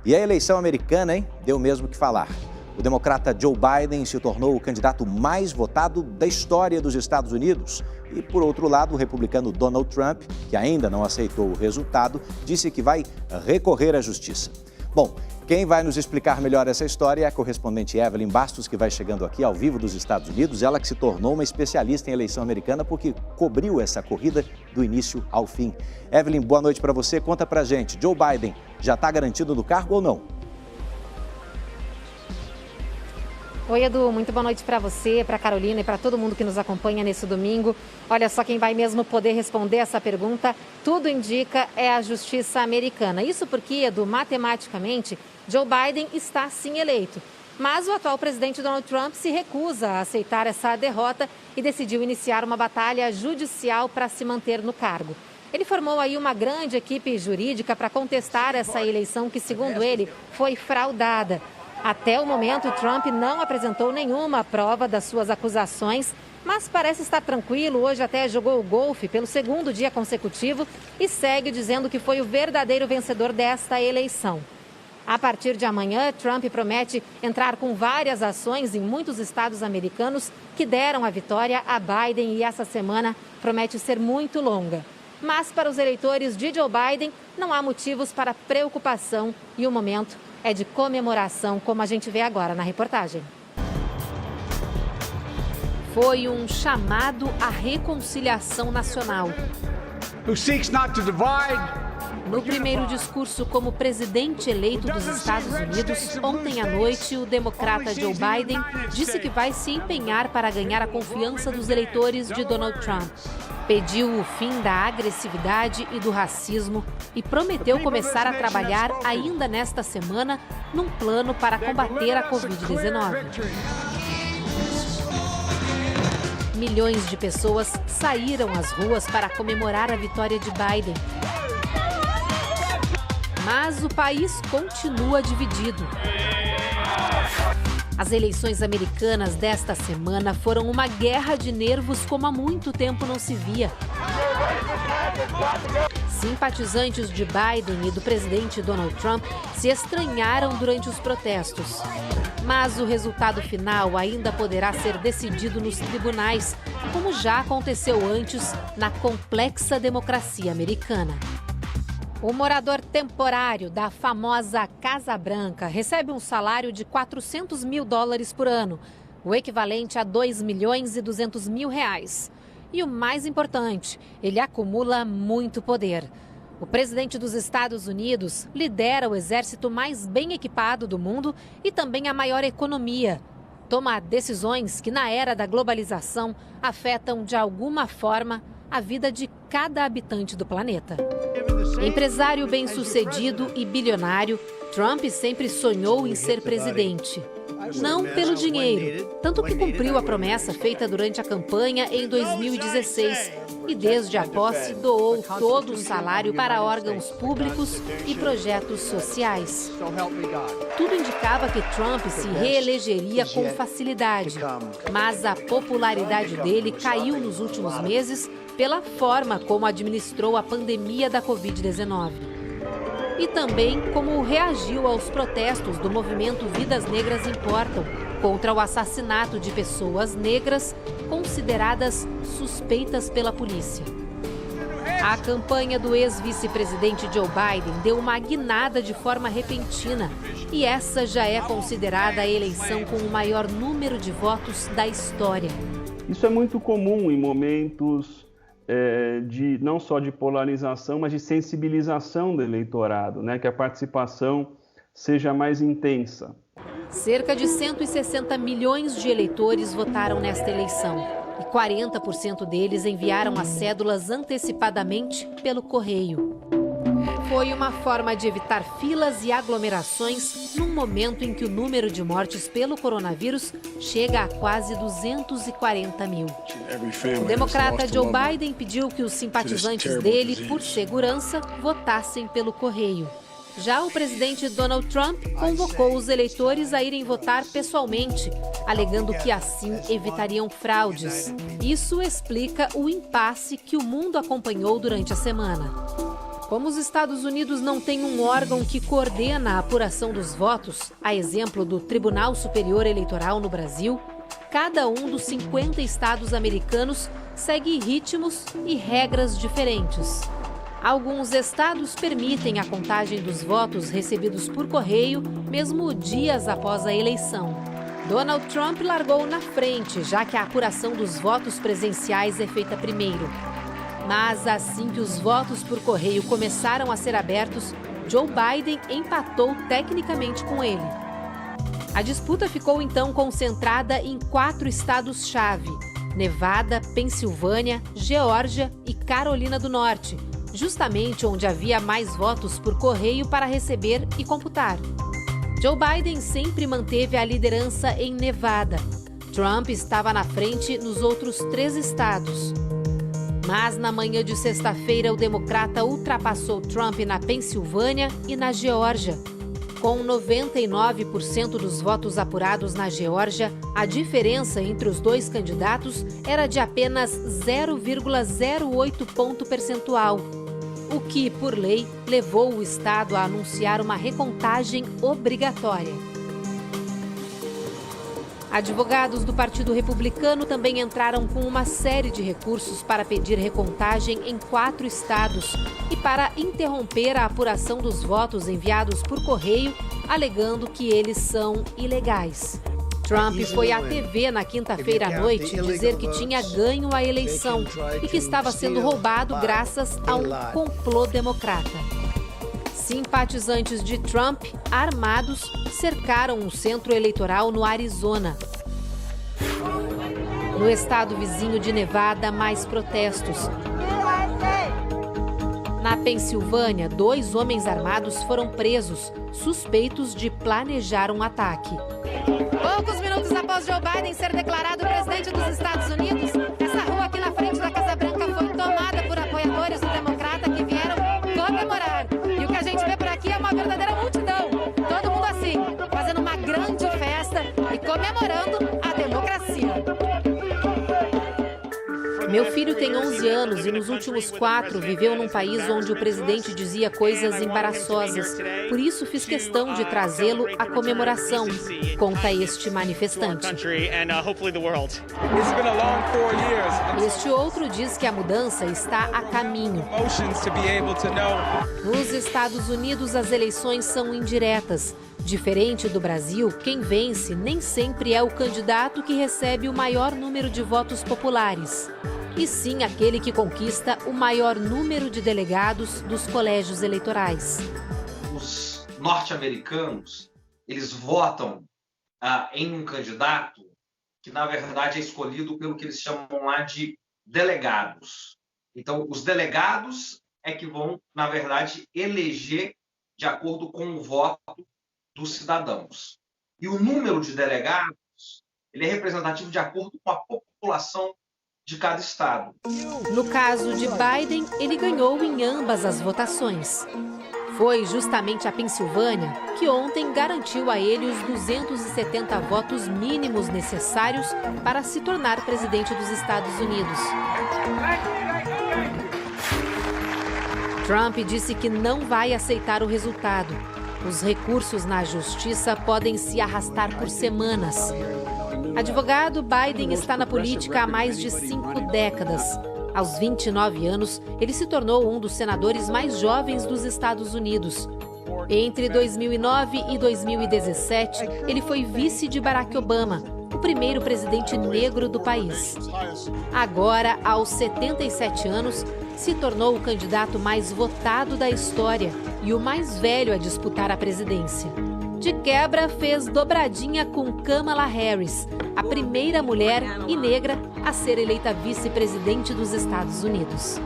E a eleição americana, hein? Deu mesmo o que falar. O democrata Joe Biden se tornou o candidato mais votado da história dos Estados Unidos. E, por outro lado, o republicano Donald Trump, que ainda não aceitou o resultado, disse que vai recorrer à justiça. Bom, quem vai nos explicar melhor essa história é a correspondente Evelyn Bastos, que vai chegando aqui ao vivo dos Estados Unidos. Ela que se tornou uma especialista em eleição americana porque cobriu essa corrida do início ao fim. Evelyn, boa noite para você. Conta pra gente, Joe Biden já está garantido no cargo ou não? Oi, Edu, muito boa noite para você, para Carolina e para todo mundo que nos acompanha nesse domingo. Olha só, quem vai mesmo poder responder essa pergunta, tudo indica, é a justiça americana. Isso porque, Edu, matematicamente, Joe Biden está sim eleito. Mas o atual presidente Donald Trump se recusa a aceitar essa derrota e decidiu iniciar uma batalha judicial para se manter no cargo. Ele formou aí uma grande equipe jurídica para contestar essa eleição que, segundo ele, foi fraudada. Até o momento, Trump não apresentou nenhuma prova das suas acusações, mas parece estar tranquilo. Hoje até jogou golfe pelo segundo dia consecutivo e segue dizendo que foi o verdadeiro vencedor desta eleição. A partir de amanhã, Trump promete entrar com várias ações em muitos estados americanos que deram a vitória a Biden, e essa semana promete ser muito longa. Mas para os eleitores de Joe Biden, não há motivos para preocupação e o momento é de comemoração, como a gente vê agora na reportagem. Foi um chamado à reconciliação nacional. No primeiro discurso como presidente eleito dos Estados Unidos, ontem à noite, o democrata Joe Biden disse que vai se empenhar para ganhar a confiança dos eleitores de Donald Trump. Pediu o fim da agressividade e do racismo e prometeu começar a trabalhar ainda nesta semana num plano para combater a Covid-19. Milhões de pessoas saíram às ruas para comemorar a vitória de Biden. Mas o país continua dividido. As eleições americanas desta semana foram uma guerra de nervos como há muito tempo não se via. Simpatizantes de Biden e do presidente Donald Trump se estranharam durante os protestos. Mas o resultado final ainda poderá ser decidido nos tribunais, como já aconteceu antes na complexa democracia americana. O morador temporário da famosa Casa Branca recebe um salário de $400 mil por ano, o equivalente a R$2.200.000. E o mais importante, ele acumula muito poder. O presidente dos Estados Unidos lidera o exército mais bem equipado do mundo e também a maior economia. Toma decisões que, na era da globalização, afetam de alguma forma a vida de cada habitante do planeta. Empresário bem-sucedido e bilionário, Trump sempre sonhou em ser presidente. Não pelo dinheiro, tanto que cumpriu a promessa feita durante a campanha em 2016 e desde a posse doou todo o salário para órgãos públicos e projetos sociais. Tudo indicava que Trump se reelegeria com facilidade, mas a popularidade dele caiu nos últimos meses pela forma como administrou a pandemia da Covid-19. E também como reagiu aos protestos do movimento Vidas Negras Importam contra o assassinato de pessoas negras consideradas suspeitas pela polícia. A campanha do ex-vice-presidente Joe Biden deu uma guinada de forma repentina e essa já é considerada a eleição com o maior número de votos da história. Isso é muito comum em momentos não só de polarização, mas de sensibilização do eleitorado, né? Que a participação seja mais intensa. Cerca de 160 milhões de eleitores votaram nesta eleição e 40% deles enviaram as cédulas antecipadamente pelo correio. Foi uma forma de evitar filas e aglomerações num momento em que o número de mortes pelo coronavírus chega a quase 240 mil. O democrata Joe Biden pediu que os simpatizantes dele, por segurança, votassem pelo correio. Já o presidente Donald Trump convocou os eleitores a irem votar pessoalmente, alegando que assim evitariam fraudes. Isso explica o impasse que o mundo acompanhou durante a semana. Como os Estados Unidos não têm um órgão que coordena a apuração dos votos, a exemplo do Tribunal Superior Eleitoral no Brasil, cada um dos 50 estados americanos segue ritmos e regras diferentes. Alguns estados permitem a contagem dos votos recebidos por correio, mesmo dias após a eleição. Donald Trump largou na frente, já que a apuração dos votos presenciais é feita primeiro. Mas assim que os votos por correio começaram a ser abertos, Joe Biden empatou tecnicamente com ele. A disputa ficou então concentrada em 4 estados-chave: Nevada, Pensilvânia, Geórgia e Carolina do Norte, justamente onde havia mais votos por correio para receber e computar. Joe Biden sempre manteve a liderança em Nevada. Trump estava na frente nos outros 3 estados. Mas na manhã de sexta-feira, o democrata ultrapassou Trump na Pensilvânia e na Geórgia. Com 99% dos votos apurados na Geórgia, a diferença entre os 2 candidatos era de apenas 0,08 ponto percentual, o que, por lei, levou o estado a anunciar uma recontagem obrigatória. Advogados do Partido Republicano também entraram com uma série de recursos para pedir recontagem em 4 estados e para interromper a apuração dos votos enviados por correio, alegando que eles são ilegais. Trump foi à TV na quinta-feira à noite dizer que tinha ganho a eleição e que estava sendo roubado graças a um complô democrata. Simpatizantes de Trump, armados, cercaram um centro eleitoral no Arizona. No estado vizinho de Nevada, mais protestos. Na Pensilvânia, 2 homens armados foram presos, suspeitos de planejar um ataque. Poucos minutos após Joe Biden ser declarado presidente dos Estados Unidos, essa rua aqui na frente da Casa Branca foi tomada por apoiadores do democrata que vieram comemorar. E o que a gente vê por aqui é uma verdadeira multidão. Todo mundo assim, fazendo uma grande festa e comemorando a democracia. Meu filho tem 11 anos e nos últimos 4 viveu num país onde o presidente dizia coisas embaraçosas. Por isso fiz questão de trazê-lo à comemoração, conta este manifestante. Este outro diz que a mudança está a caminho. Nos Estados Unidos, as eleições são indiretas. Diferente do Brasil, quem vence nem sempre é o candidato que recebe o maior número de votos populares, e sim aquele que conquista o maior número de delegados dos colégios eleitorais. Os norte-americanos, eles votam em um candidato que, na verdade, é escolhido pelo que eles chamam lá de delegados. Então, os delegados é que vão, na verdade, eleger de acordo com o voto dos cidadãos. E o número de delegados, ele é representativo de acordo com a população de cada estado. No caso de Biden, ele ganhou em ambas as votações. Foi justamente a Pensilvânia que ontem garantiu a ele os 270 votos mínimos necessários para se tornar presidente dos Estados Unidos. Trump disse que não vai aceitar o resultado. Os recursos na justiça podem se arrastar por semanas. Advogado, Biden está na política há mais de 5 décadas. Aos 29 anos, ele se tornou um dos senadores mais jovens dos Estados Unidos. Entre 2009 e 2017, ele foi vice de Barack Obama, o primeiro presidente negro do país. Agora, aos 77 anos, se tornou o candidato mais votado da história e o mais velho a disputar a presidência. De quebra, fez dobradinha com Kamala Harris, a primeira mulher e negra a ser eleita vice-presidente dos Estados Unidos.